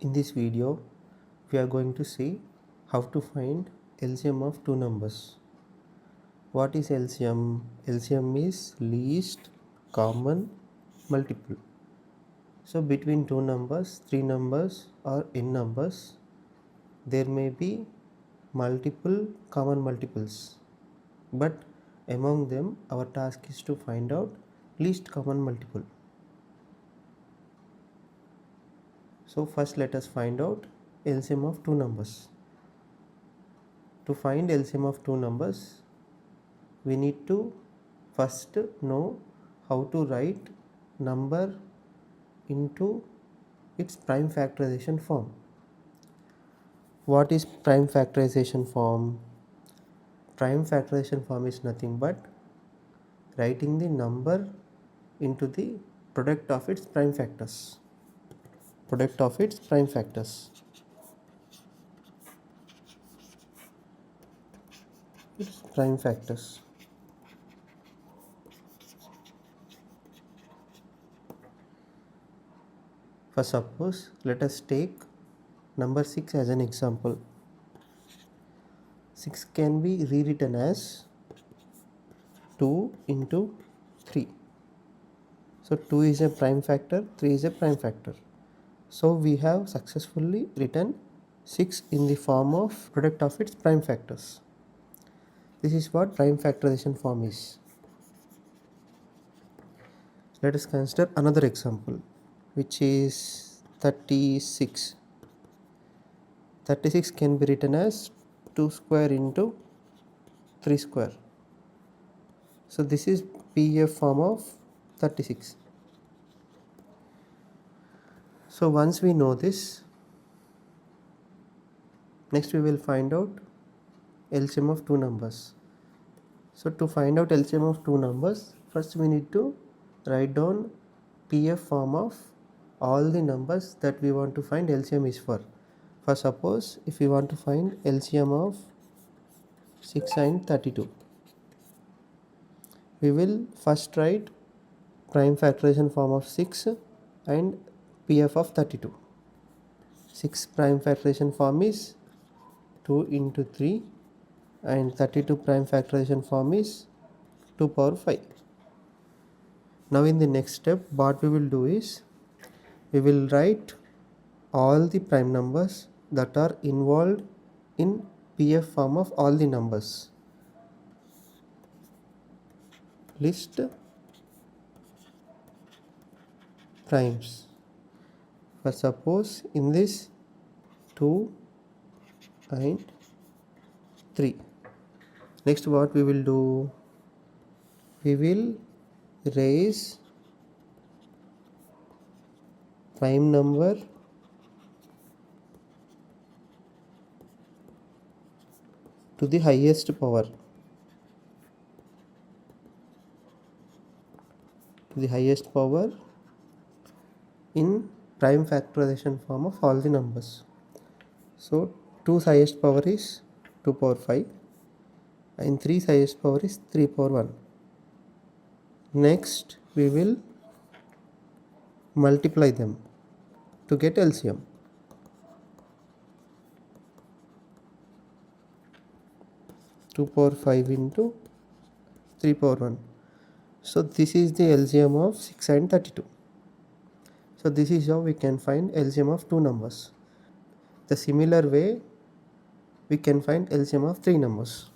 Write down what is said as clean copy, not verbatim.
In this video, we are going to see how to find LCM of two numbers. What is LCM? LCM is least common multiple. So between two numbers, three numbers or n numbers, there may be multiple common multiples. But among them, our task is to find out least common multiple. So first let us find out LCM of two numbers. To find LCM of two numbers, we need to first know how to write number into its prime factorization form. What is prime factorization form? Prime factorization form is nothing but writing the number into the product of its prime factors. Product of its prime factors. Its prime factors. For suppose, let us take number 6 as an example. 6 can be rewritten as 2 into 3. So 2 is a prime factor, 3 is a prime factor. So we have successfully written 6 in the form of product of its prime factors. This is what prime factorization form is. Let us consider another example, which is 36. 36 can be written as 2 square into 3 square. So this is PF form of 36. So once we know this, next we will find out LCM of two numbers. So to find out LCM of two numbers, first we need to write down PF form of all the numbers that we want to find LCM is for. For suppose, if we want to find LCM of 6 and 32, we will first write prime factorization form of 6 and PF of 32. 6 prime factorization form is 2 into 3 and 32 prime factorization form is 2 power 5. Now in the next step, what we will do is, we will write all the prime numbers that are involved in PF form of all the numbers. List primes. For suppose in this 2 and 3. Next what we will do? We will raise prime number to the highest power. To the highest power in prime factorization form of all the numbers. So 2's highest power is 2 power 5 and 3's highest power is 3 power 1. Next we will multiply them to get LCM. Two power 5 into 3 power 1. So this is the LCM of 6 and 32. So this is how we can find LCM of two numbers. The similar way we can find LCM of three numbers.